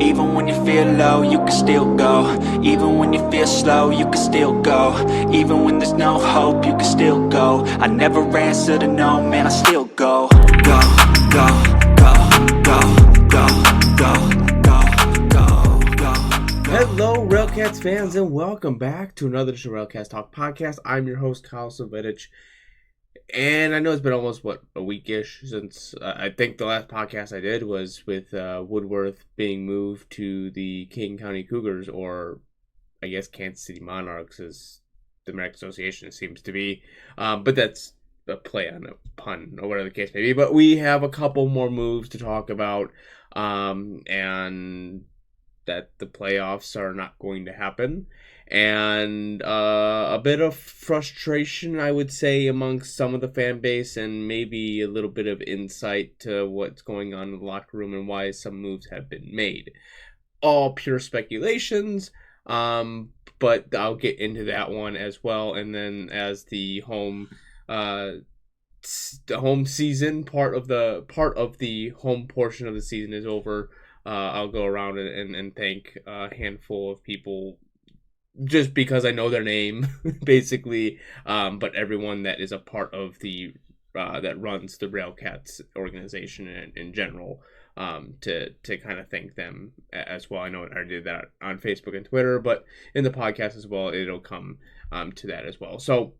Even when you feel low, you can still go. Even when you feel slow, you can still go. Even when there's no hope, you can still go. I never answer to no, man, I still go. Go, go, go, go, go, go, go, go. Hello, RailCats fans, and welcome back to another edition of RailCats Talk podcast. I'm your host, Kyle Silvedich, and I know it's been almost, a weekish since I think the last podcast I did was with Woodworth being moved to the King County Cougars, or I guess Kansas City Monarchs, as the American Association seems to be, but that's a play on a pun, or whatever the case may be. But we have a couple more moves to talk about, and that the playoffs are not going to happen, and a bit of frustration, I would say, amongst some of the fan base, and maybe a little bit of insight to what's going on in the locker room and why some moves have been made. All pure speculations, but I'll get into that one as well. And then as the home season part of the home portion of the season is over, I'll go around and thank a handful of people just because I know their name, basically, but everyone that is a part of the that runs the RailCats organization in general, to kind of thank them as well. I know I did that on Facebook and Twitter, but in the podcast as well, it'll come to that as well. So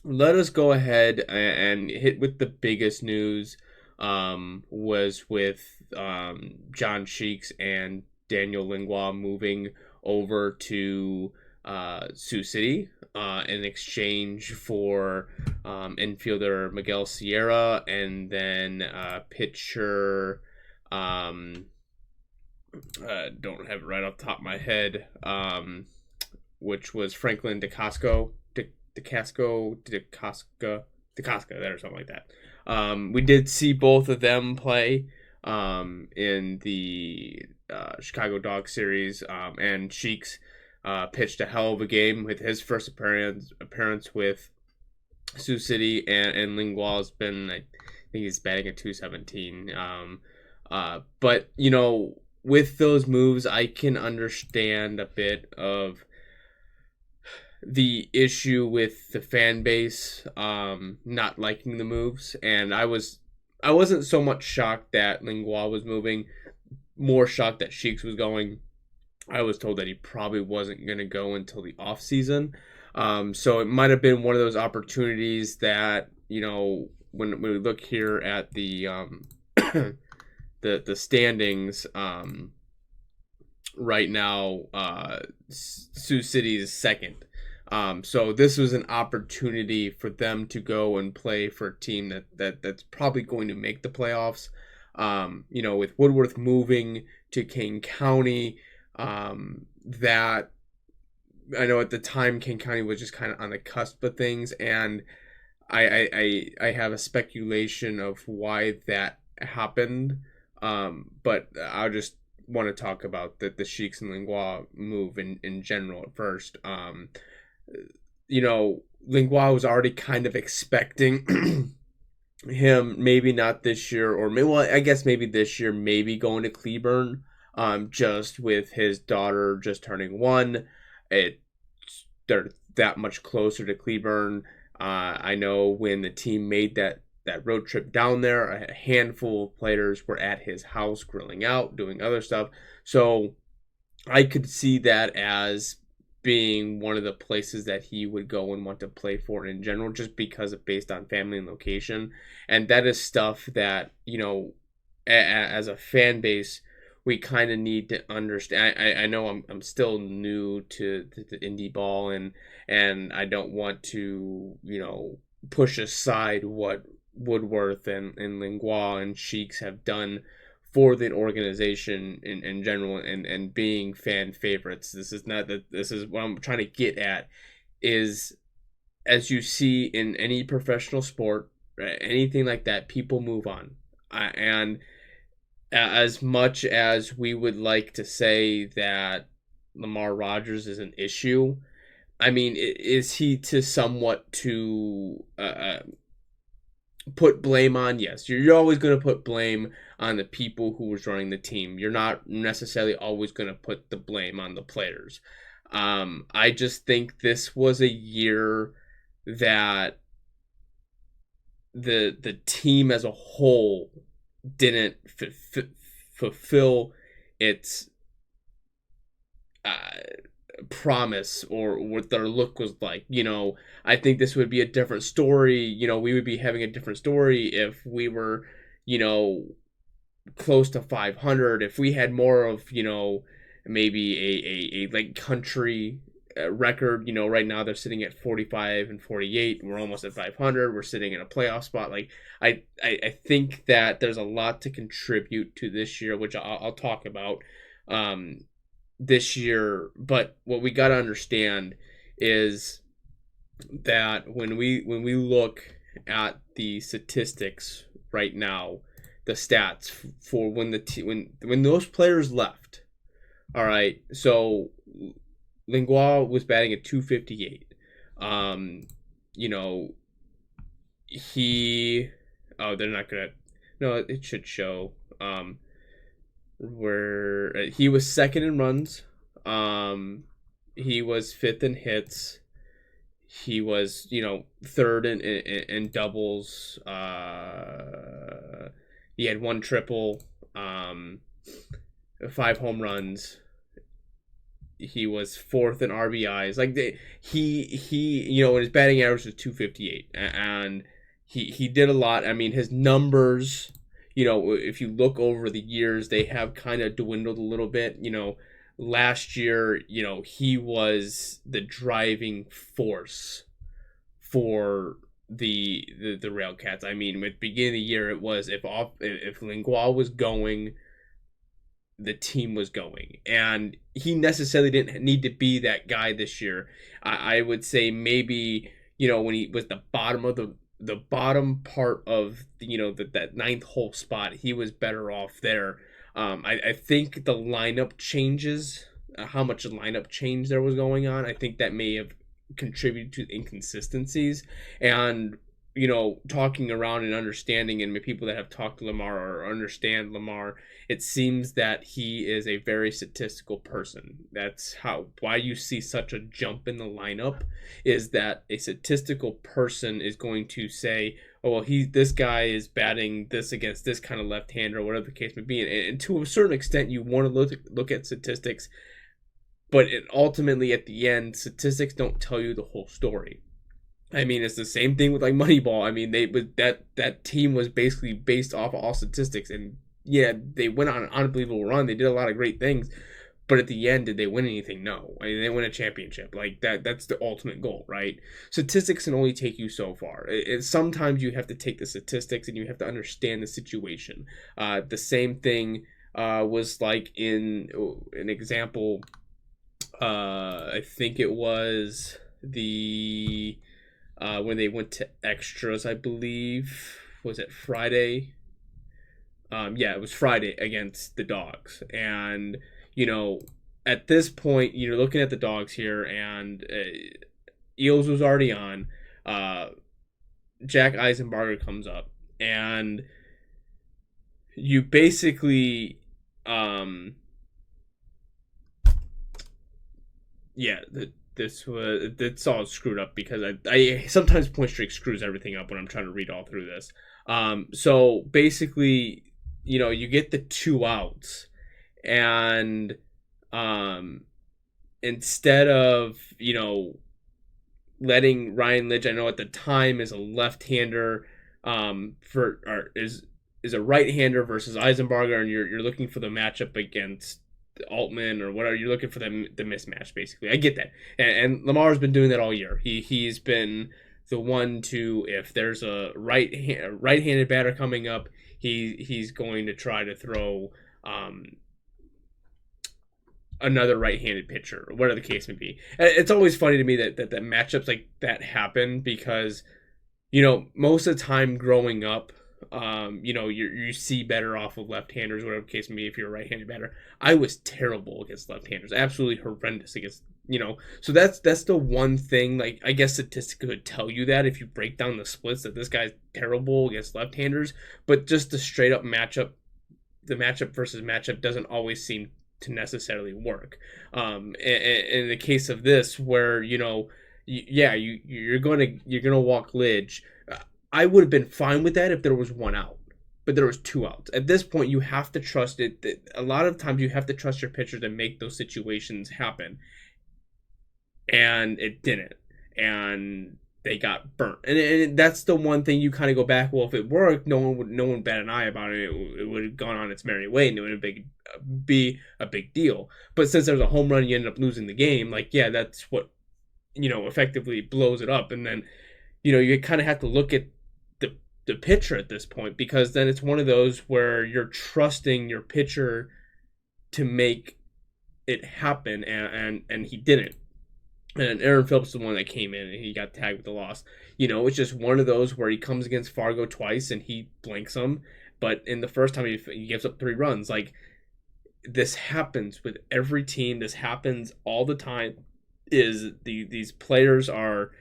let us go ahead and hit with the biggest news. Was with John Sheaks and Daniel Lingua moving over to Sioux City in exchange for infielder Miguel Sierra, and then pitcher, don't have it right off the top of my head, which was Franklin DeCasco, there, or something like that. We did see both of them play in the Chicago Dog Series, and Sheaks pitched a hell of a game with his first appearance with Sioux City, and Lingua has been, I think he's batting at 217. But, you know, with those moves, I can understand a bit of the issue with the fan base not liking the moves, and I wasn't so much shocked that Lingua was moving, more shocked that Sheaks was going. I was told that he probably wasn't going to go until the off season, so it might have been one of those opportunities that, you know, when we look here at the the standings, right now, Sioux City is second. So this was an opportunity for them to go and play for a team that's probably going to make the playoffs. You know, with Woodworth moving to King County, that I know at the time King County was just kind of on the cusp of things, and I have a speculation of why that happened. But I just want to talk about the Sheaks and Lingua move in general at first. You know, Lingua was already kind of expecting him, maybe not this year, or maybe, well, I guess maybe this year, maybe going to Cleburne, just with his daughter just turning 1. They're that much closer to Cleburne. I know when the team made that road trip down there, a handful of players were at his house grilling out, doing other stuff. So I could see that as being one of the places that he would go and want to play for in general, just because of based on family and location. And that is stuff that, you know, as a fan base, we kind of need to understand. I know I'm still new to the indie ball, and I don't want to, you know, push aside what Woodworth and Lingua and Sheaks have done for the organization in general, and being fan favorites. This is what I'm trying to get at, is as you see in any professional sport, anything like that, people move on. And as much as we would like to say that Lamarr Rodgers is an issue, I mean, is he to somewhat to put blame on? Yes, you're always going to put blame on the people who was running the team. You're not necessarily always going to put the blame on the players. I just think this was a year that the team as a whole didn't fulfill its promise or what their look was like. I think this would be a different story. We would be having a different story if we were, close to 500. If we had more of, maybe a like country record. Right now they're sitting at 45 and 48. We're almost at 500. We're sitting in a playoff spot. Like I think that there's a lot to contribute to this year, which I'll talk about this year. But what we got to understand is that when we look at the statistics right now, the stats for when those players left. All right, so Lingua was batting at 258. They're not gonna. No, it should show. Where he was second in runs. He was fifth in hits. He was, third in doubles. He had one triple, 5 home runs. He was fourth in RBIs. Like his batting average was 258, and he did a lot. I mean, his numbers, if you look over the years, they have kind of dwindled a little bit. Last year, he was the driving force for the RailCats. I mean, at the beginning of the year, it was if Lingua was going, the team was going, and he necessarily didn't need to be that guy this year. I would say maybe when he was the bottom of the bottom part of that ninth hole spot, he was better off there. I think the lineup changes, how much lineup change there was going on, I think that may have contributed to inconsistencies. And talking around and understanding, and people that have talked to Lamarr or understand Lamarr, it seems that he is a very statistical person. That's why you see such a jump in the lineup, is that a statistical person is going to say, oh, well, this guy is batting this against this kind of left-hander, or whatever the case may be. And to a certain extent, you want to look at statistics, but ultimately, at the end, statistics don't tell you the whole story. I mean, it's the same thing with like Moneyball. I mean, that team was basically based off of all statistics, and yeah, they went on an unbelievable run. They did a lot of great things, but at the end, did they win anything? No. I mean, they win a championship. Like that's the ultimate goal, right? Statistics can only take you so far. Sometimes you have to take the statistics and you have to understand the situation. The same thing was like in an example. I think it was the when they went to extras, I believe. Was it Friday? Yeah, it was Friday against the Dogs. And, at this point, you're looking at the Dogs here, and Eels was already on. Jack Eisenbarger comes up, and you basically, it's all screwed up because I sometimes point streak screws everything up when I'm trying to read all through this. So basically, you get the 2 outs, and instead of letting Ryan Lidge, I know at the time is a left-hander, is a right-hander versus Eisenbarger, and you're looking for the matchup against Altman or whatever. You're looking for the mismatch, basically. I get that, and Lamar's been doing that all year. He's been the one to, if there's a right-handed batter coming up, he's going to try to throw another right-handed pitcher, or whatever the case may be. It's always funny to me that matchups like that happen because most of the time growing up, you see better off of left-handers, whatever the case may be, if you're a right-handed batter. I was terrible against left-handers, absolutely horrendous against So that's the one thing, like, I guess statistics could tell you that if you break down the splits, that this guy's terrible against left-handers, but just the straight up matchup, the matchup versus matchup doesn't always seem to necessarily work. In the case of this, where you're gonna walk Lidge, I would have been fine with that if there was one out, but there was two outs. At this point, you have to trust it. A lot of times, you have to trust your pitcher to make those situations happen, and it didn't, and they got burnt. And that's the one thing you kind of go back. Well, if it worked, no one bat an eye about it. It would have gone on its merry way, and it would be a big deal. But since there was a home run, you ended up losing the game. Like, yeah, that's what effectively blows it up. And then you kind of have to look at the pitcher at this point, because then it's one of those where you're trusting your pitcher to make it happen, and he didn't. And Aaron Phillips is the one that came in and he got tagged with the loss. It's just one of those where he comes against Fargo twice and he blanks them. But in the first time, he gives up 3 runs. Like, this happens with every team. This happens all the time. These players are,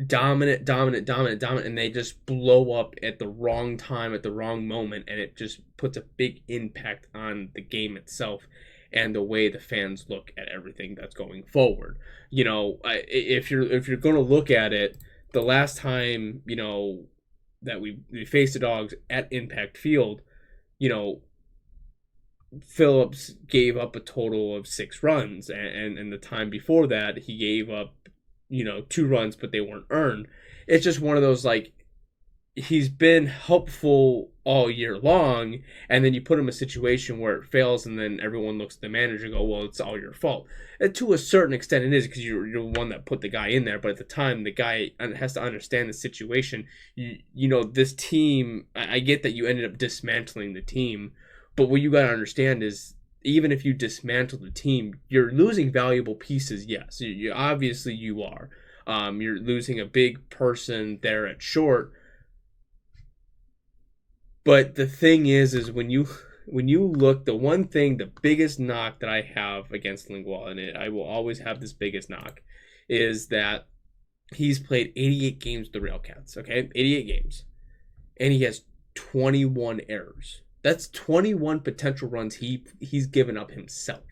dominant, and they just blow up at the wrong time, at the wrong moment, and it just puts a big impact on the game itself and the way the fans look at everything that's going forward. If you're going to look at it, the last time that we faced the Dogs at Impact Field, Phillips gave up a total of 6 runs, and the time before that he gave up 2 runs, but they weren't earned. It's just one of those, like, he's been helpful all year long, and then you put him in a situation where it fails, and then everyone looks at the manager and go, well, it's all your fault. And to a certain extent it is, because you're the one that put the guy in there, but at the time the guy has to understand the situation. This team, I get that you ended up dismantling the team, but what you got to understand is, even if you dismantle the team, you're losing valuable pieces. Yes, obviously you are. You're losing a big person there at short. But the thing is when you look, the biggest knock that I have against Lingua, and I will always have this biggest knock, is that he's played 88 games with the RailCats, okay? 88 games. And he has 21 errors. That's 21 potential runs he's given up himself,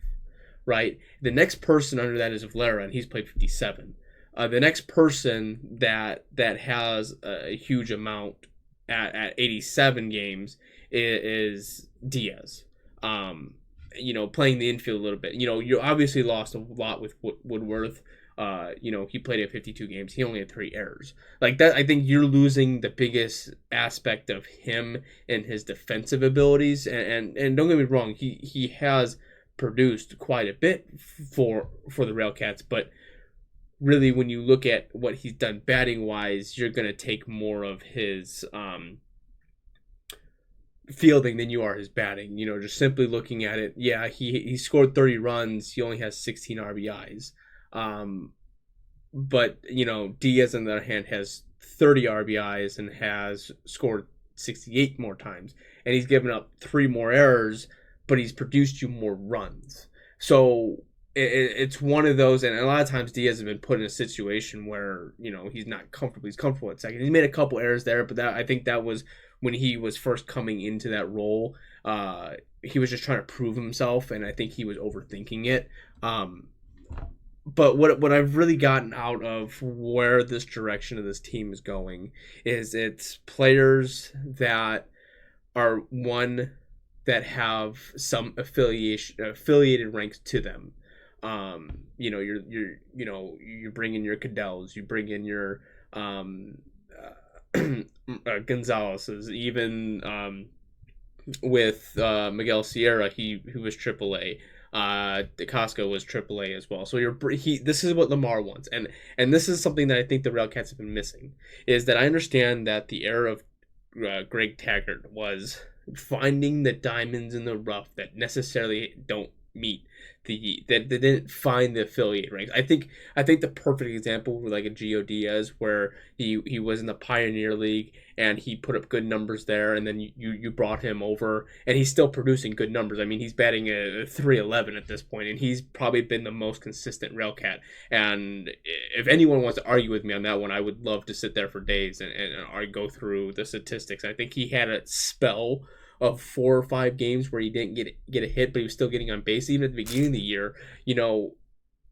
right? The next person under that is Valera, and he's played 57. The next person that has a huge amount at 87 games is Diaz. Playing the infield a little bit. You obviously lost a lot with Woodworth. He played at 52 games. He only had 3 errors. Like that, I think you're losing the biggest aspect of him and his defensive abilities. And don't get me wrong, he has produced quite a bit for the RailCats, but really, when you look at what he's done batting wise, you're going to take more of his fielding than you are his batting. Just simply looking at it, yeah, he scored 30 runs. He only has 16 RBIs. But Diaz on the other hand has 30 RBIs and has scored 68 more times, and he's given up 3 more errors, but he's produced you more runs. So it's one of those, and a lot of times Diaz has been put in a situation where he's not comfortable. He's comfortable at second. He's made a couple errors there, but I think that was when he was first coming into that role. He was just trying to prove himself, and I think he was overthinking it. But what I've really gotten out of where this direction of this team is going is it's players that are one that have some affiliated ranks to them. You bring in your Cadells, you bring in your Gonzalez's, even with Miguel Sierra, who was AAA. Costco was AAA as well. So this is what Lamarr wants, and this is something that I think the RailCats have been missing. Is that I understand that the era of Greg Taggart was finding the diamonds in the rough that necessarily don't meet that they didn't find the affiliate ranks. I think the perfect example with like a Gio Diaz, where he was in the Pioneer League and he put up good numbers there, and then you brought him over and he's still producing good numbers. I mean, he's batting a 311 at this point, and he's probably been the most consistent RailCat. And if anyone wants to argue with me on that one, I would love to sit there for days and go through the statistics. I think he had a spell of 4 or 5 games where he didn't get a hit, but he was still getting on base. Even at the beginning of the year,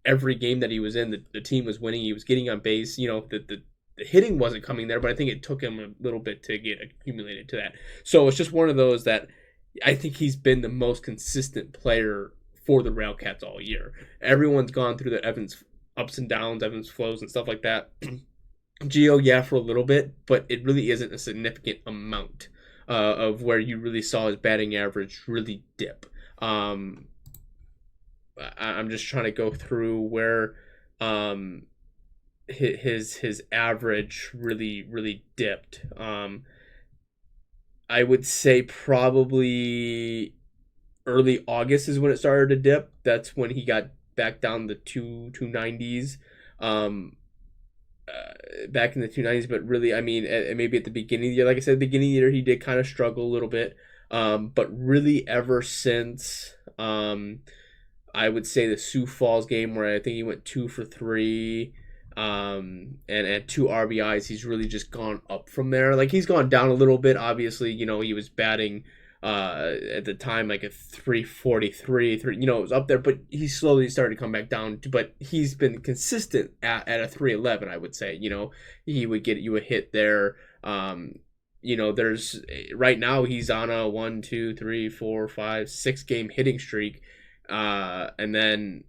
every game that he was in, the team was winning. He was getting on base. The hitting wasn't coming there, but I think it took him a little bit to get accumulated to that. So it's just one of those that I think he's been the most consistent player for the RailCats all year. Everyone's gone through the Evans ups and downs, Evans flows and stuff like that. Gio, yeah, for a little bit, but it really isn't a significant amount of where you really saw his batting average really dip. I'm just trying to go through where his average really dipped. I would say probably early August is when it started to dip. That's when he got back down the 290s. Back in the 290s, but really, I mean, maybe at the beginning of the year, like I said, beginning of the year, he did kind of struggle a little bit. But really, ever since, I would say the Sioux Falls game, where I think he went 2 for 3, and at 2 RBIs, he's really just gone up from there. Like, he's gone down a little bit. Obviously, he was batting at the time like a 343, it was up there, but he slowly started to come back down. But he's been consistent at a 311, I would say. He would get you a hit there. There's right now he's on a 1, 2, 3, 4, 5, 6 game hitting streak, and then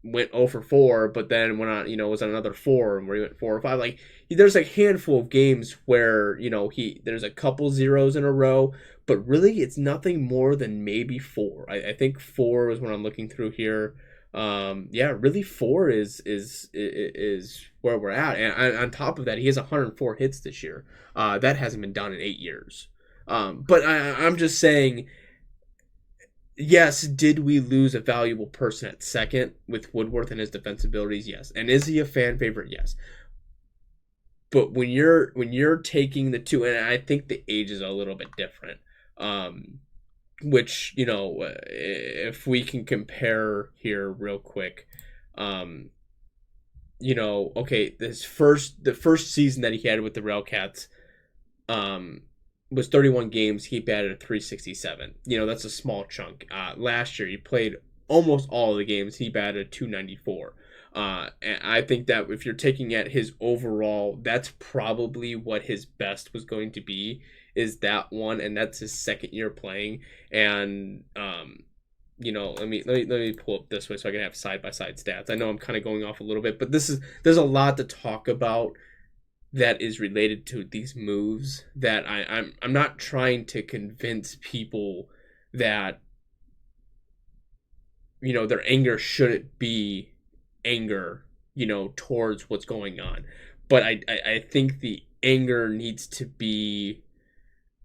went 0 for 4, but then went on, was on another 4 where he went 4 or 5. Like, there's a handful of games where there's a couple zeros in a row, but really it's nothing more than maybe 4. I think 4 is when I'm looking through here. Really 4 is where we're at, and on top of that, he has 104 hits this year. That hasn't been done in 8 years. But I'm just saying, yes, did we lose a valuable person at second with Woodworth and his defense abilities? Yes. And is he a fan favorite? Yes. But when you're taking the two, and I think the age is a little bit different, which, if we can compare here real quick, okay, the first season that he had with the RailCats, was 31 games. He batted a 367. That's a small chunk. Last year, he played almost all of the games. He batted a 294. And I think that if you're taking at his overall, that's probably what his best was going to be, is that one, and that's his second year playing. And let me pull up this way so I can have side by side stats. I know I'm kind of going off a little bit, but there's a lot to talk about that is related to these moves that I'm not trying to convince people that their anger shouldn't be anger towards what's going on, but I think the anger needs to be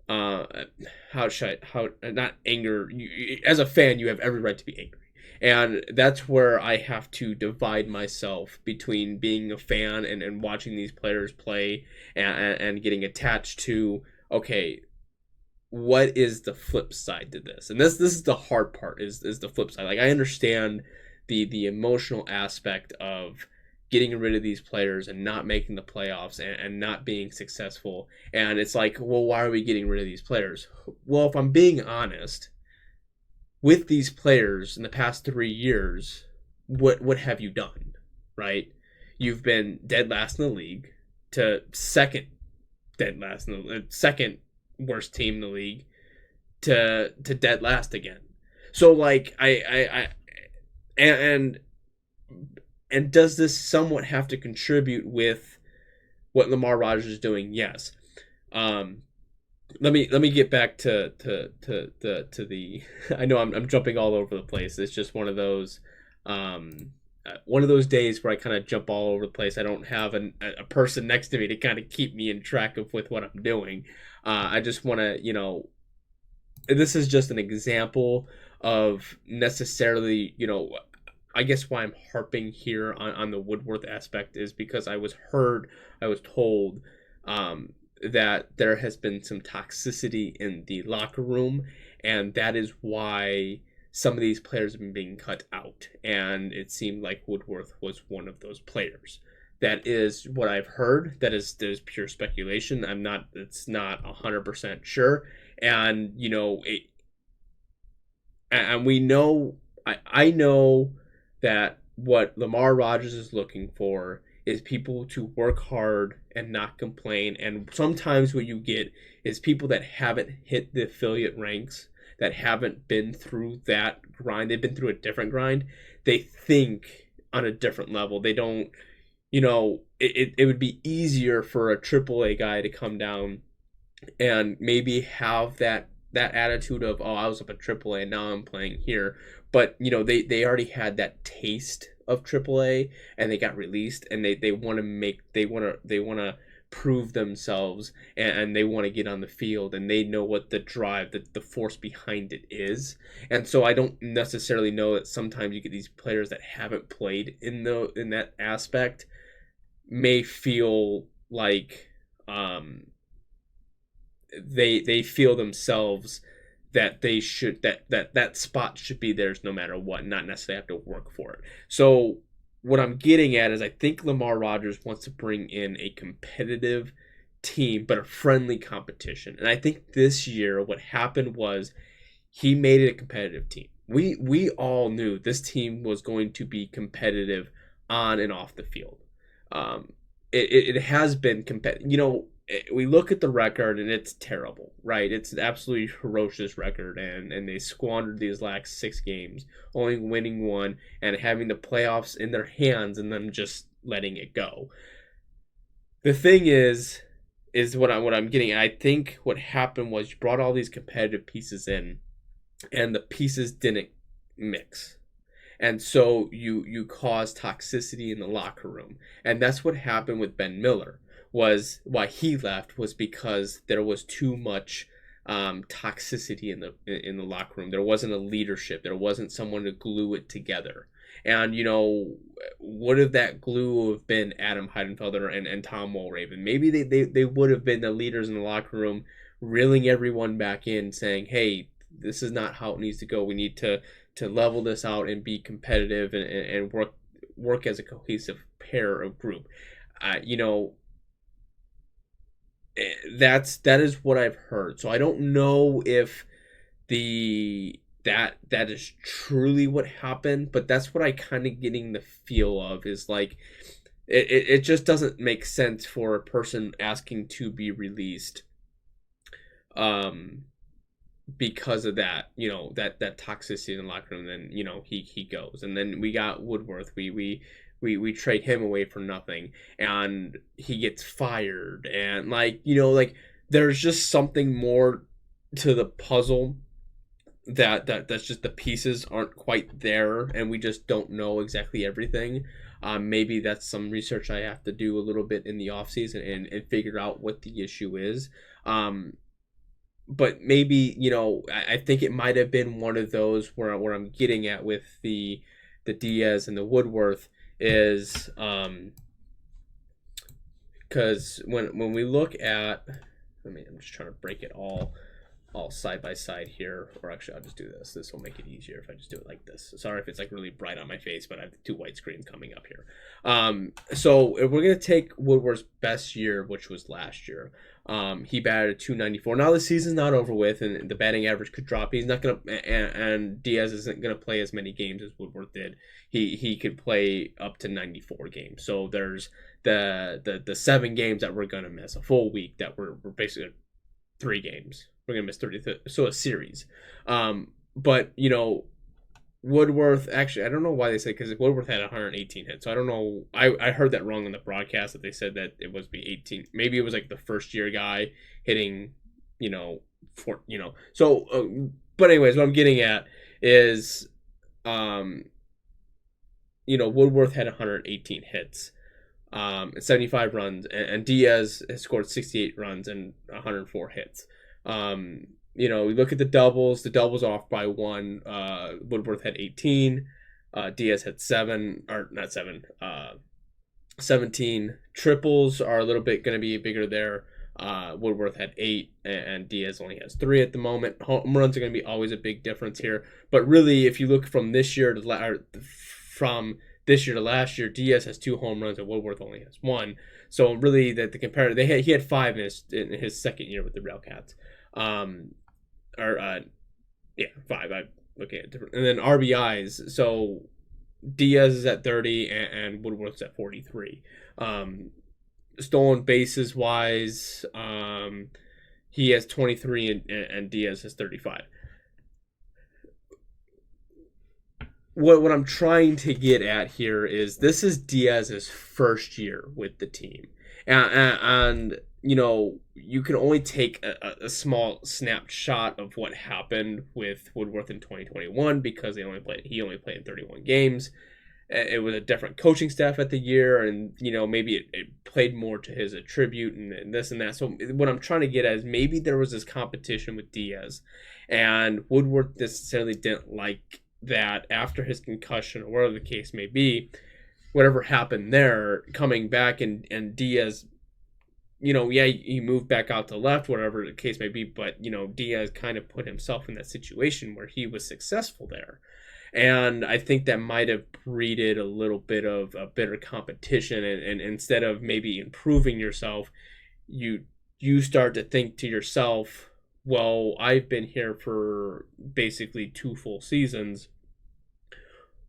not anger. As a fan, you have every right to be angry. And that's where I have to divide myself between being a fan and watching these players play and getting attached to, okay, what is the flip side to this? And this is the hard part, is the flip side. Like, I understand the emotional aspect of getting rid of these players and not making the playoffs and not being successful. And it's like, well, why are we getting rid of these players? Well, if I'm being honest, with these players in the past 3 years, what have you done, right? You've been dead last in the league to second worst team in the league to dead last again. So like and does this somewhat have to contribute with what Lamarr Rodgers is doing? Yes. Let me get back to the. I know I'm jumping all over the place. It's just one of those days where I kind of jump all over the place. I don't have a person next to me to kind of keep me in track with what I'm doing. I just want to, this is just an example of necessarily, I guess why I'm harping here on the Woodworth aspect is because I was told that there has been some toxicity in the locker room, and that is why some of these players have been being cut out. And it seemed like Woodworth was one of those players. That is what I've heard. That is pure speculation. It's not 100% sure. And, and we know, I know that what Lamarr Rodgers is looking for is people to work hard and not complain. And sometimes what you get is people that haven't hit the affiliate ranks, that haven't been through that grind. They've been through a different grind. They think on a different level. They don't, it would be easier for a AAA guy to come down and maybe have that attitude of, oh, I was up at AAA and now I'm playing here. But, they already had that taste of AAA and they got released, and they want to prove themselves, and they want to get on the field, and they know what the drive, the force behind it is. And so I don't necessarily know that sometimes you get these players that haven't played in that aspect may feel like they feel themselves that they should that spot should be theirs no matter what, not necessarily have to work for it. So what I'm getting at is I think Lamarr Rodgers wants to bring in a competitive team, but a friendly competition. And I think this year what happened was he made it a competitive team. We all knew this team was going to be competitive on and off the field. It has been competitive. We look at the record and it's terrible, right? It's an absolutely ferocious record, and they squandered these last 6 games, only winning 1 and having the playoffs in their hands and them just letting it go. The thing is what I'm getting at. I think what happened was you brought all these competitive pieces in, and the pieces didn't mix. And so you caused toxicity in the locker room. And that's what happened with Ben Miller. Was why he left was because there was too much toxicity in the locker room. There wasn't a leadership. There wasn't someone to glue it together. And would have that glue have been Adam Heidenfelder and Tom Mulraven? Maybe they would have been the leaders in the locker room, reeling everyone back in, saying, "Hey, this is not how it needs to go. We need to level this out and be competitive and work as a cohesive pair of group." That is what I've heard. So I don't know if that is truly what happened, but that's what I kind of getting the feel of, is like it just doesn't make sense for a person asking to be released because of that, that toxicity in the locker room. And then he goes, and then we got Woodworth. We trade him away for nothing, and he gets fired, and there's just something more to the puzzle that's just the pieces aren't quite there, and we just don't know exactly everything. Maybe that's some research I have to do a little bit in the off season and figure out what the issue is. But maybe, I think it might have been one of those where I'm getting at with the Diaz and the Woodworth is because when we look at, I'm just trying to break it all side by side here, or actually I'll just do this. This will make it easier if I just do it like this. Sorry if it's like really bright on my face, but I have 2 white screens coming up here. So if we're gonna take Woodward's best year, which was last year, he batted .294. Now the season's not over with, and the batting average could drop. He's not gonna, and Diaz isn't gonna play as many games as Woodward did. He could play up to 94 games. So there's the 7 games that we're gonna miss, a full week that we're basically 3 games. We're gonna miss 30, so a series. But Woodworth, actually, I don't know why they said, because Woodworth had 118 hits. So I don't know. I heard that wrong in the broadcast, that they said that it was 18. Maybe it was like the first year guy hitting, So, but anyways, what I'm getting at is, Woodworth had 118 hits, and 75 runs, and Diaz has scored 68 runs and 104 hits. you know, we look at the doubles off by one. Woodworth had 18. Diaz had 7, or not 7, 17. Triples are a little bit going to be bigger there. Woodworth had 8, and Diaz only has 3 at the moment. Home runs are going to be always a big difference here. But really, if you look from this year to last year, Diaz has 2 home runs and Woodworth only has 1. So really, that the comparative, he had 5 in his second year with the RailCats. 5. I'm looking at different, and then RBIs. So Diaz is at 30 and Woodworth's at 43. Stolen bases wise, he has 23 and Diaz has 35. What I'm trying to get at here is this is Diaz's first year with the team, and you know, you can only take a small snapshot of what happened with Woodworth in 2021 because he only played in 31 games. It was a different coaching staff at the year, and you know, maybe it played more to his attribute and this and that. So what I'm trying to get at is maybe there was this competition with Diaz, and Woodworth necessarily didn't like that after his concussion or whatever the case may be. Whatever happened there, coming back and Diaz, you know, yeah, he moved back out to left, whatever the case may be, but you know, Diaz kind of put himself in that situation where he was successful there. And I think that might have breeded a little bit of a bitter competition. And instead of maybe improving yourself, you start to think to yourself, well, I've been here for basically 2 full seasons.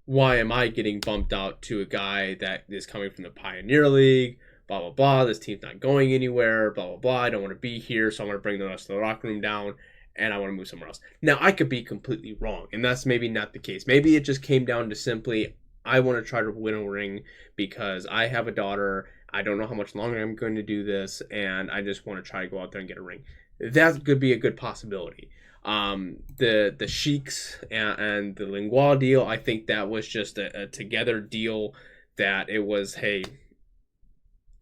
Why am I getting bumped out to a guy that is coming from the Pioneer League? Blah, blah, blah. This team's not going anywhere. Blah, blah, blah. I don't want to be here, so I'm going to bring the rest of the locker room down. And I want to move somewhere else. Now, I could be completely wrong, and that's maybe not the case. Maybe it just came down to simply, I want to try to win a ring because I have a daughter. I don't know how much longer I'm going to do this, and I just want to try to go out there and get a ring. That could be a good possibility. The Sheaks and the Lingua deal, I think that was just a together deal that it was, hey,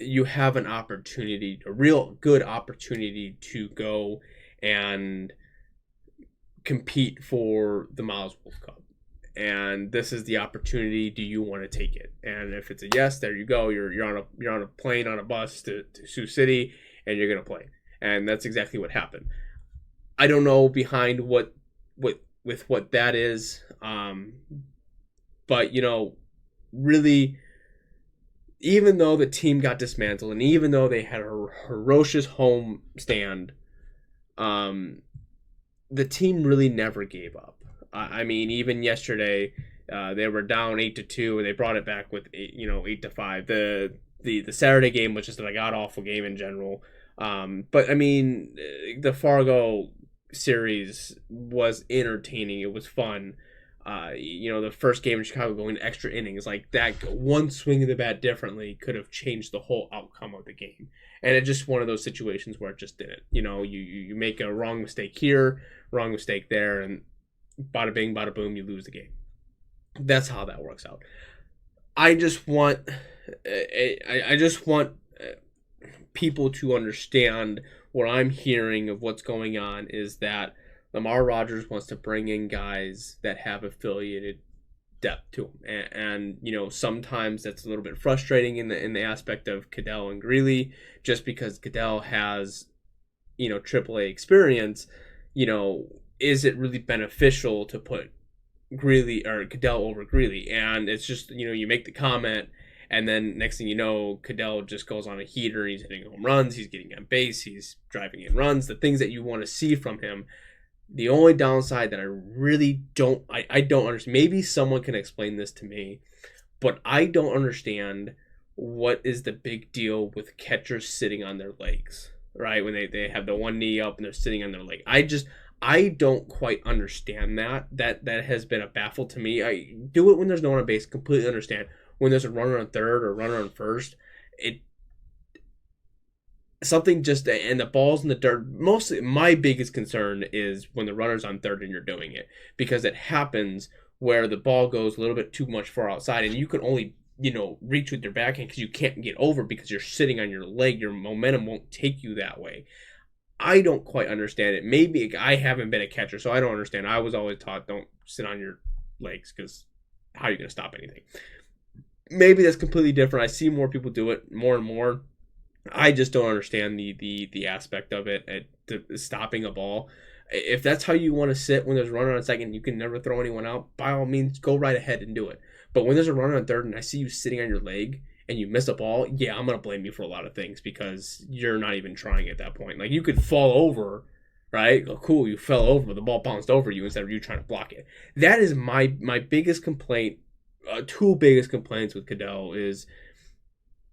you have an opportunity, a real good opportunity to go and compete for the Miles Wolf Cup, and this is the opportunity. Do you want to take it? And if it's a yes, there you go. You're on a plane, on a bus to Sioux City, and you're gonna play. And that's exactly what happened. I don't know behind what that is, but you know, really, even though the team got dismantled, and even though they had a ferocious home stand, the team really never gave up. I mean, even yesterday, they were down 8-2, and they brought it back with 8-5. The Saturday game was just a god awful game in general. But I mean, the Fargo series was entertaining. It was fun. The first game in Chicago going to extra innings, like that one swing of the bat differently could have changed the whole outcome of the game. And it's just one of those situations where it just didn't. You know, you make a wrong mistake here, wrong mistake there, and bada bing, bada boom, you lose the game. That's how that works out. I just want people to understand what I'm hearing of what's going on is that Lamarr Rodgers wants to bring in guys that have affiliated depth to them, and you know, sometimes that's a little bit frustrating in the aspect of Cadell and Greeley, just because Cadell has, you know, AAA experience. You know, is it really beneficial to put Greeley or Cadell over Greeley? And it's just, you know, you make the comment, and then next thing you know, Cadell just goes on a heater. He's hitting home runs. He's getting on base. He's driving in runs. The things that you want to see from him. The only downside that I really don't understand, maybe someone can explain this to me, but I don't understand what is the big deal with catchers sitting on their legs, right? When they have the one knee up and they're sitting on their leg. I don't quite understand that. That has been a baffle to me. I do it when there's no one on base, completely understand. When there's a runner on third or a runner on first, something just, and the ball's in the dirt. Mostly my biggest concern is when the runner's on third and you're doing it, because it happens where the ball goes a little bit too much far outside and you can only, you know, reach with your backhand because you can't get over because you're sitting on your leg. Your momentum won't take you that way. I don't quite understand it. Maybe I haven't been a catcher, so I don't understand. I was always taught don't sit on your legs because how are you going to stop anything? Maybe that's completely different. I see more people do it more and more. I just don't understand the aspect of it at stopping a ball. If that's how you want to sit when there's a runner on second, you can never throw anyone out. By all means, go right ahead and do it. But when there's a runner on third and I see you sitting on your leg and you miss a ball, yeah, I'm gonna blame you for a lot of things because you're not even trying at that point. Like you could fall over, right? Oh, cool, you fell over, the ball bounced over you instead of you trying to block it. That is my biggest complaint. Two biggest complaints with Cadell is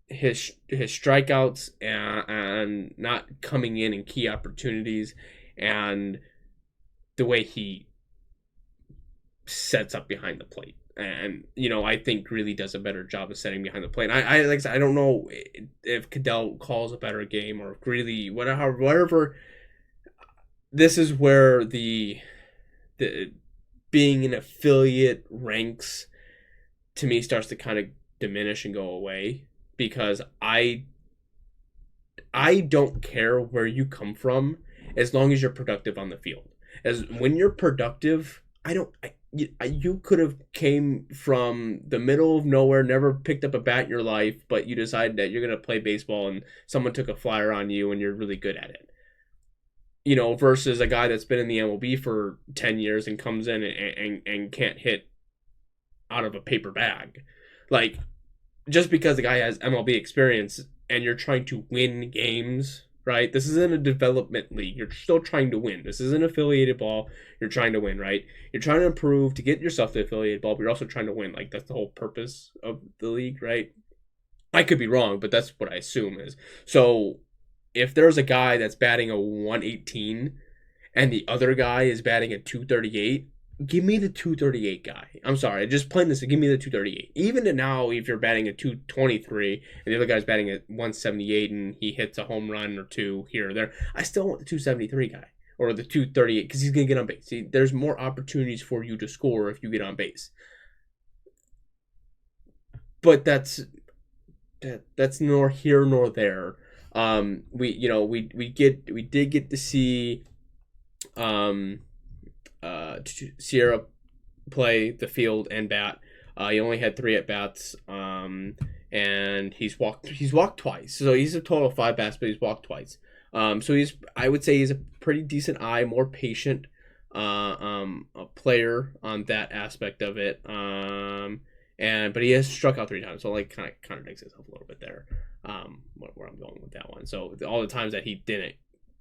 his strikeouts and not coming in key opportunities, and the way he sets up behind the plate. And I think really does a better job of setting behind the plate. And I like I said, I don't know if Cadell calls a better game or really whatever. This is where the being an affiliate ranks to me starts to kind of diminish and go away, because I don't care where you come from as long as you're productive on the field. As when you're productive, you could have came from the middle of nowhere, never picked up a bat in your life, but you decided that you're going to play baseball and someone took a flyer on you and you're really good at it. Versus a guy that's been in the MLB for 10 years and comes in and can't hit out of a paper bag. Like, just because the guy has MLB experience and you're trying to win games, right? This isn't a development league. You're still trying to win. This isn't affiliated ball. You're trying to win, right? You're trying to improve to get yourself to affiliated ball, but you're also trying to win. Like, that's the whole purpose of the league, right? I could be wrong, but that's what I assume is. So if there's a guy that's batting a 118 and the other guy is batting a 238, give me the 238 guy. I'm sorry, just plain this. Give me the 238. Even now, if you're batting a 223 and the other guy's batting at 178 and he hits a home run or two here or there, I still want the 273 guy or the 238 because he's gonna get on base. See, there's more opportunities for you to score if you get on base. But that's nor here nor there. We did get to see Sierra play the field and bat. He only had 3 at bats, and he's walked twice. So he's a total of 5 bats, but he's walked twice. So I would say he's a pretty decent eye, more patient, a player on that aspect of it. But he has struck out 3 times, so like kind of contradicts himself a little bit there. Where I'm going with that one. So all the times that he didn't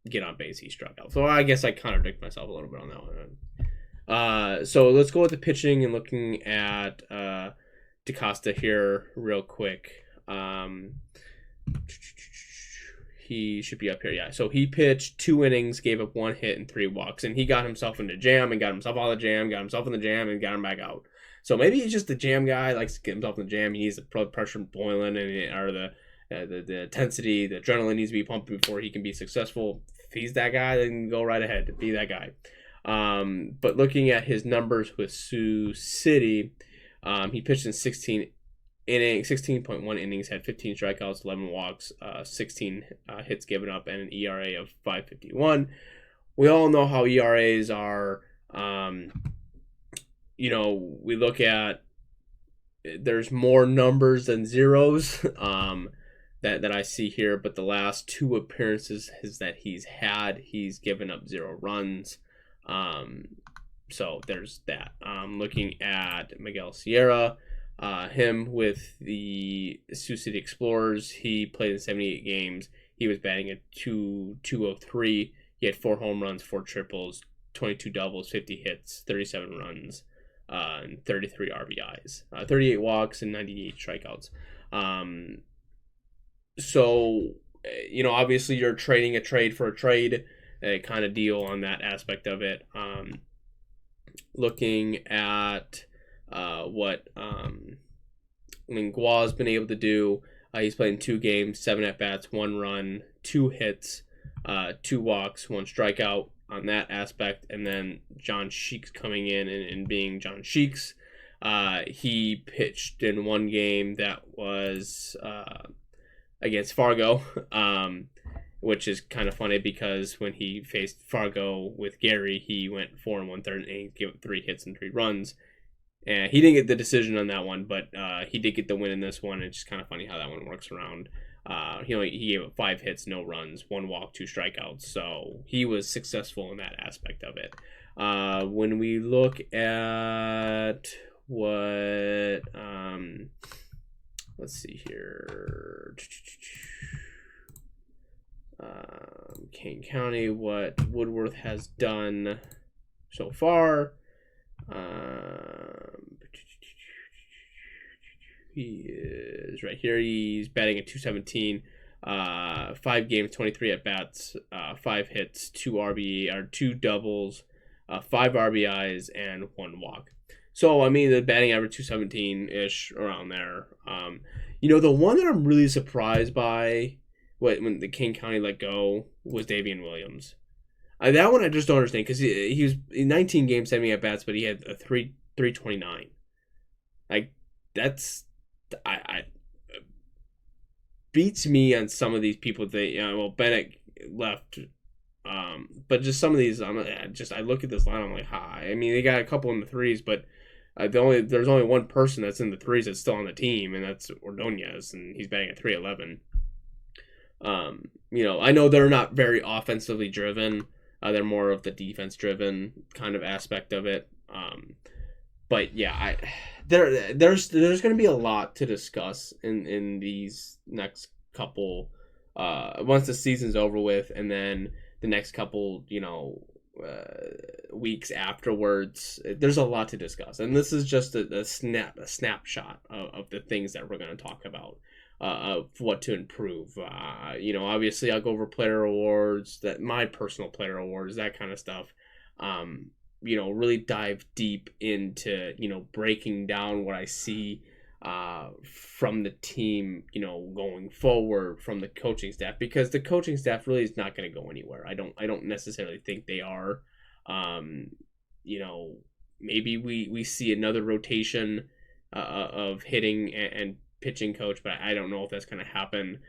get on base, he struck out. So I guess I contradict myself a little bit on that one. So let's go with the pitching and looking at DaCosta here real quick. He should be up here, yeah. So he pitched 2 innings, gave up 1 hit and 3 walks, and he got himself into jam and got himself out of the jam, got himself in the jam, and got him back out. So maybe he's just the jam guy, likes to get himself in the jam. He needs the blood pressure boiling or the intensity, the adrenaline needs to be pumping before he can be successful. If he's that guy, then go right ahead, be that guy. But looking at his numbers with Sioux City, he pitched in 16.1 innings, had 15 strikeouts, 11 walks, 16 hits given up, and an ERA of 5.51. We all know how ERAs are. We look at there's more numbers than zeros that I see here, but the last 2 appearances that he's given up 0 runs. So there's that. Looking at Miguel Sierra, him with the Sioux City Explorers, he played in 78 games. He was batting at 203. He had 4 home runs, 4 triples, 22 doubles, 50 hits, 37 runs, and 33 RBIs, 38 walks, and 98 strikeouts. So, obviously you're trading a trade for a trade, kind of deal on that aspect of it. Looking at what Lingua's been able to do, he's played in 2 games, 7 at-bats, 1 run, 2 hits, 2 walks, 1 strikeout on that aspect. And then John Sheaks coming in and being John Sheaks. He pitched in 1 game that was against Fargo, which is kind of funny because when he faced Fargo with Gary, he went 4 1/3 innings, gave up 3 hits and 3 runs. And he didn't get the decision on that one, but he did get the win in this one. It's just kind of funny how that one works around. He gave up 5 hits, no runs, 1 walk, 2 strikeouts. So he was successful in that aspect of it. When we look at what, let's see here, Kane County, what Woodworth has done so far. He is right here. He's batting at 217. 5 games, 23 at bats, 5 hits, 2 doubles, 5 RBIs, and 1 walk. So I mean, the batting average 217-ish around there. The one that I'm really surprised by when the King County let go was Davian Williams. That one I just don't understand because he was in 19 games, 70 at bats, but he had a 329. Like that's I beats me on some of these people that Bennett left, but just some of these I look at this line, I'm like, hi. I mean, they got a couple in the threes, but there's only one person that's in the threes that's still on the team, and that's Ordonez, and he's batting at 311. I know they're not very offensively driven. They're more of the defense-driven kind of aspect of it. But yeah, there's going to be a lot to discuss in these next couple. Once the season's over with, and then the next couple, weeks afterwards, there's a lot to discuss, and this is just a snapshot of the things that we're going to talk about. Of what to improve. Obviously I'll go over player awards, my personal player awards, that kind of stuff. Really dive deep into, breaking down what I see from the team, going forward, from the coaching staff, because the coaching staff really is not going to go anywhere. I don't necessarily think they are. Maybe we see another rotation of hitting and pitching coach, but I don't know if that's going to happen.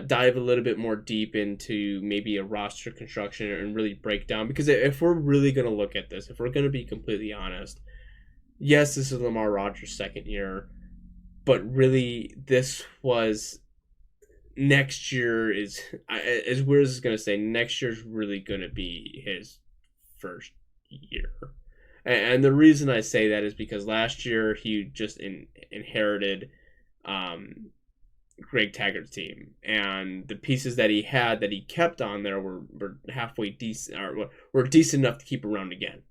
Dive a little bit more deep into maybe a roster construction and really break down, because if we're really going to look at this, if we're going to be completely honest, yes, this is Lamarr Rodgers' second year, but really this was next year is, as weird as it's going to say, next year's really going to be his first year. And the reason I say that is because last year he just inherited Greg Taggart's team, and the pieces that he had that he kept on there were halfway decent, or were decent enough to keep around again.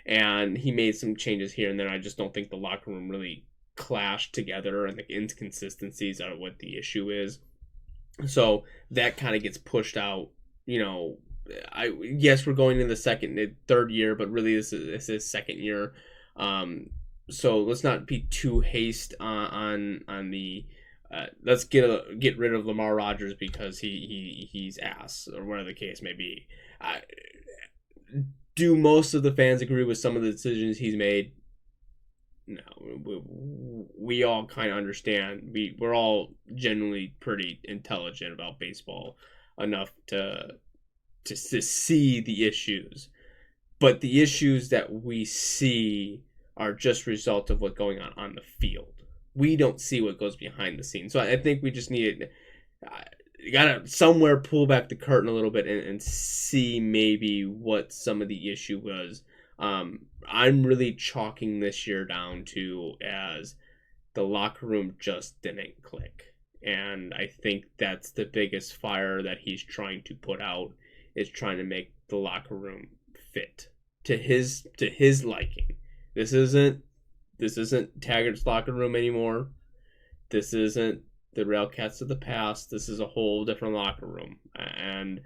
And he made some changes here and there. I just don't think the locker room really clashed together, and the inconsistencies are what the issue is. So that kind of gets pushed out. Yes, we're going into the third year, but really this is second year. So let's not be too hasty on the. Let's get rid of Lamarr Rodgers because he's ass, or whatever the case may be. Do most of the fans agree with some of the decisions he's made? No, we all kind of understand. We're all generally pretty intelligent about baseball enough to see the issues, but the issues that we see are just result of what's going on the field. We don't see what goes behind the scenes. So I think we just need gotta somewhere pull back the curtain a little bit and see maybe what some of the issue was. I'm really chalking this year down to as the locker room just didn't click. And I think that's the biggest fire that he's trying to put out, is trying to make the locker room fit to his liking. This isn't Taggart's locker room anymore. This isn't the RailCats of the past. This is a whole different locker room. And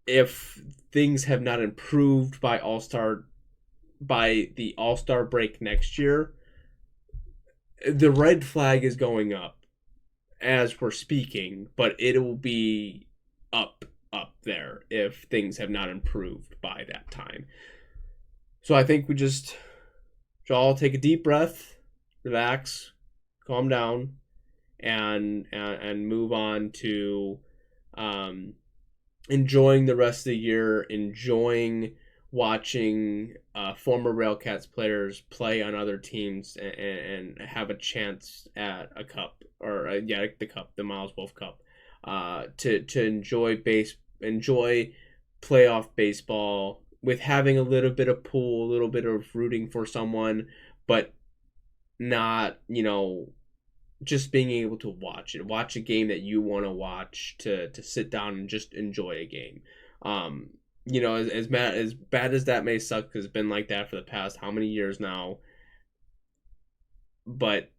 if things have not improved by the All-Star break next year, the red flag is going up as we're speaking, but it will be up there if things have not improved by that time. So I think we should all take a deep breath, relax, calm down, and move on to enjoying the rest of the year, enjoying watching former RailCats players play on other teams and have a chance at a cup, or the cup, the Miles Wolf Cup, to enjoy playoff baseball with having a little bit of pool, a little bit of rooting for someone, but not, just being able to watch a game that you want to watch, to sit down and just enjoy a game. As bad as that may suck, because it's been like that for the past how many years now. But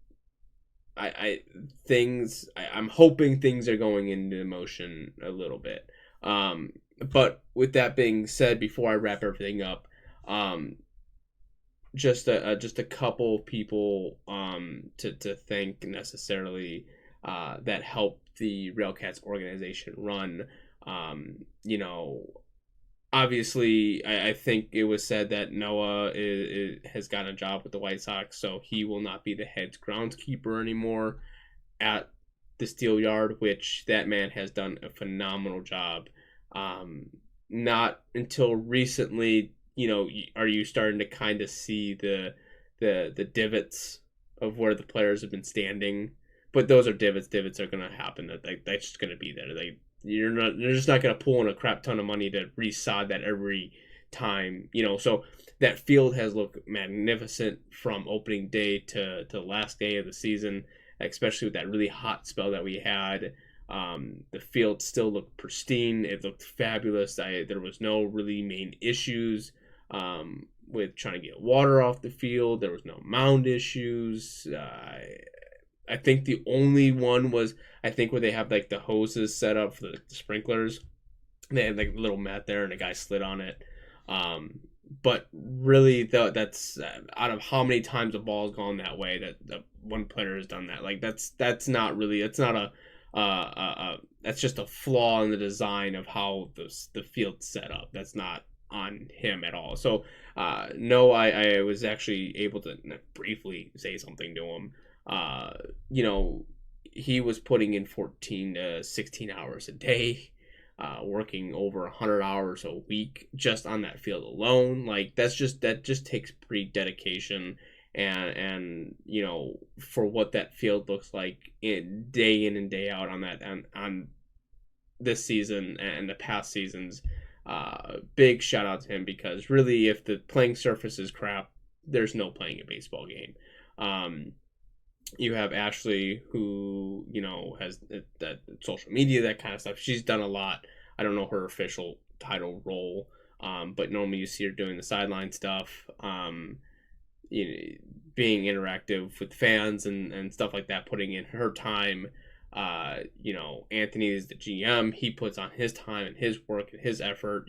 I'm hoping things are going into motion a little bit. But with that being said, before I wrap everything up, just a couple people to thank necessarily that helped the RailCats organization run. Obviously, I think it was said that Noah has gotten a job with the White Sox, so he will not be the head groundskeeper anymore at the SteelYard, which that man has done a phenomenal job. Not until recently, are you starting to kind of see the divots of where the players have been standing? But those are divots. Divots are going to happen. That's just going to be there. You're just not going to pull in a crap ton of money to resod that every time. So that field has looked magnificent from opening day to the last day of the season, especially with that really hot spell that we had. The field still looked pristine. It looked fabulous. There was no really main issues with trying to get water off the field. There was no mound issues. I think the only one was, where they have like the hoses set up for the sprinklers. They had like a little mat there and a guy slid on it. But really, that's out of how many times a ball's gone that way that one player has done that. Like that's not really, it's not that's just a flaw in the design of how the field's set up. That's not on him at all. So no, I was actually able to briefly say something to him. He was putting in 14 to 16 hours a day, working over 100 hours a week just on that field alone. Like that just takes pretty dedication, and for what that field looks like in and day out on this season and the past seasons. Big shout out to him, because really, if the playing surface is crap, there's no playing a baseball game. You have Ashley, who has that social media, that kind of stuff. She's done a lot. I don't know her official title role, but normally you see her doing the sideline stuff, being interactive with fans and stuff like that, putting in her time. Anthony is the GM. He puts on his time and his work and his effort,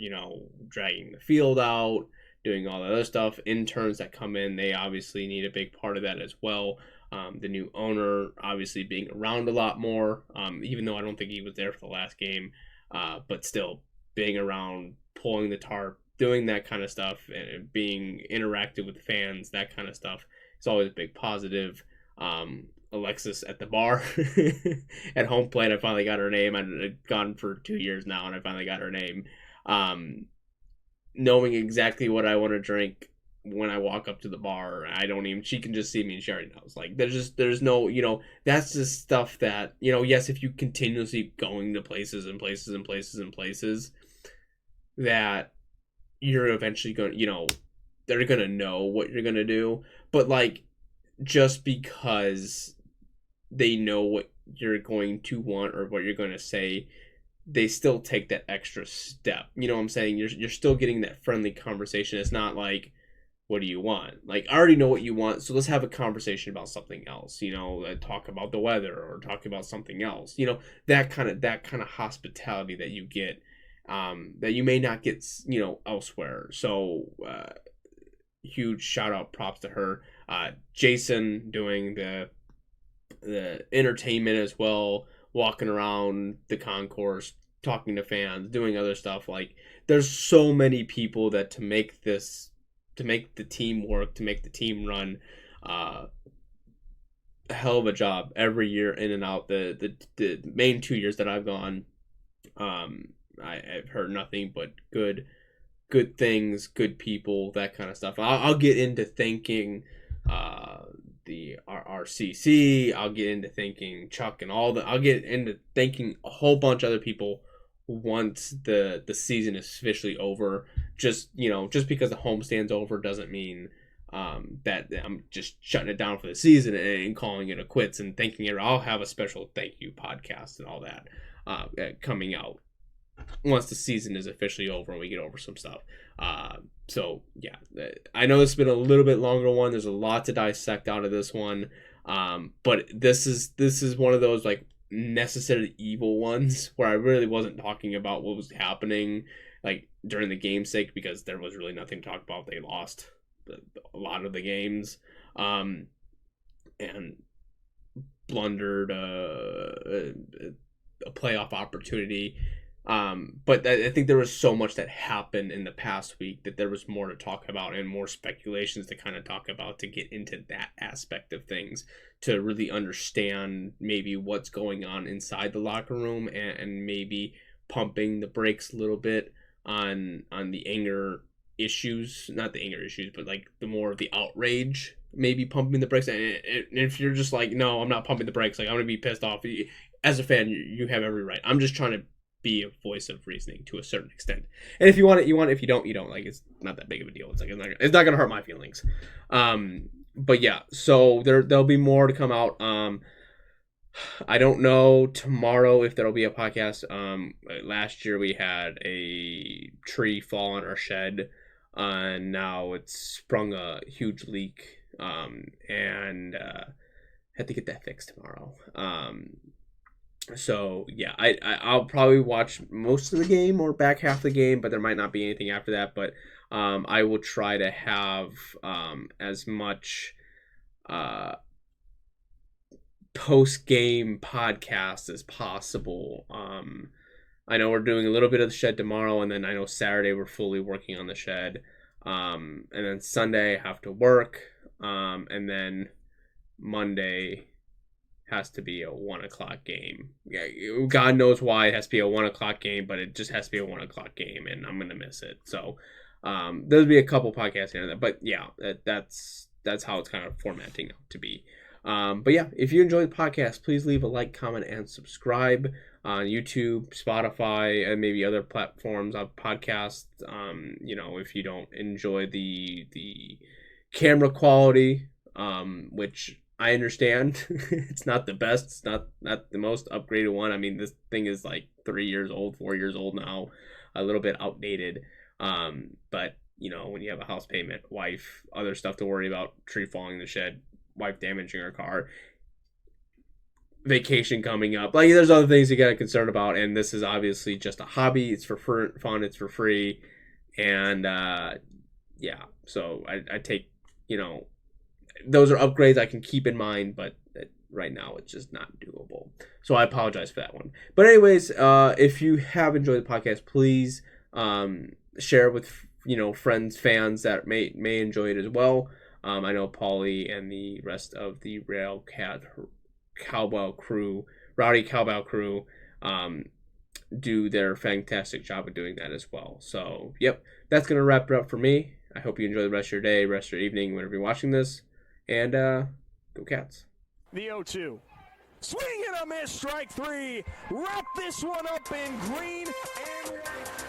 dragging the field out, doing all that other stuff. Interns that come in, they obviously need a big part of that as well. The new owner obviously being around a lot more, even though I don't think he was there for the last game, but still being around, pulling the tarp, doing that kind of stuff, and being interactive with fans, that kind of stuff. It's always a big positive. Alexis at the bar at home plate, I finally got her name. I'd gone for 2 years now, and I finally got her name. Knowing exactly what I want to drink when I walk up to the bar, she can just see me and she already knows. Like there's no, that's just stuff that, yes, if you continuously going to places and places and places and places, that you're eventually going to, they're going to know what you're going to do. But like, just because they know what you're going to want or what you're going to say, they still take that extra step. You know what I'm saying? You're still getting that friendly conversation. It's not like, what do you want? Like, I already know what you want, so let's have a conversation about something else. Talk about the weather or talk about something else. That kind of hospitality that you get, that you may not get, elsewhere. So, huge shout out, props to her. Jason doing the entertainment as well, walking around the concourse, talking to fans, doing other stuff. Like, there's so many people that to make the team work, to make the team run, a hell of a job every year in and out. The main 2 years that I've gone, I've heard nothing but good things, good people, that kind of stuff. I'll get into thanking the RCC. I'll get into thanking Chuck and I'll get into thanking a whole bunch of other people once the season is officially over. Just because the homestand's over doesn't mean that I'm just shutting it down for the season and calling it a quits and thanking it. I'll have a special thank you podcast and all that coming out once the season is officially over and we get over some stuff. So yeah, I know this has been a little bit longer one. There's a lot to dissect out of this one. But this is one of those like necessary evil ones where I really wasn't talking about what was happening like during the game's sake, because there was really nothing to talk about. They lost a lot of the games, and blundered a playoff opportunity. But I think there was so much that happened in the past week that there was more to talk about and more speculations to kind of talk about to get into that aspect of things, to really understand maybe what's going on inside the locker room and maybe pumping the brakes a little bit on the anger issues, not the anger issues, but like the more of the outrage, maybe pumping the brakes. And if you're just like, no, I'm not pumping the brakes, like I'm gonna be pissed off, as a fan, you have every right. I'm just trying to be a voice of reasoning to a certain extent. And if you want it, you want it. If you don't, you don't. Like, it's not that big of a deal. It's like it's not gonna hurt my feelings. But yeah, so there'll be more to come out. I don't know tomorrow if there'll be a podcast. Last year we had a tree fall on our shed, and now it's sprung a huge leak. And had to get that fixed tomorrow. So yeah, I'll probably watch most of the game or back half the game, but there might not be anything after that. But I will try to have as much post-game podcast as possible. I know we're doing a little bit of the shed tomorrow, and then I know Saturday we're fully working on the shed. And then Sunday I have to work, and then Monday has to be a 1:00 game. Yeah, God knows why it has to be a 1:00 game, but it just has to be a 1:00 game, and I'm gonna miss it. So there'll be a couple podcasts here and there, but yeah, that's how it's kind of formatting out to be. But yeah, if you enjoyed the podcast, please leave a like, comment, and subscribe on YouTube, Spotify, and maybe other platforms of podcasts. If you don't enjoy the camera quality, which I understand, it's not the best. It's not the most upgraded one. I mean, this thing is like 3 years old, 4 years old now, a little bit outdated. But when you have a house payment, wife, other stuff to worry about, tree falling in the shed, wife damaging her car, vacation coming up, like there's other things you got to concern about. And this is obviously just a hobby. It's for fun. It's for free. And yeah, so I take those are upgrades I can keep in mind, but right now it's just not doable. So I apologize for that one. But anyways, if you have enjoyed the podcast, please share with friends, fans that may enjoy it as well. I know Paulie and the rest of the RailCat Cowbell crew, Rowdy Cowbell crew, do their fantastic job of doing that as well. So yep, that's gonna wrap it up for me. I hope you enjoy the rest of your day, rest of your evening, whenever you're watching this. And go Cats. The 0-2. Swing and a miss, strike three. Wrap this one up in green and white.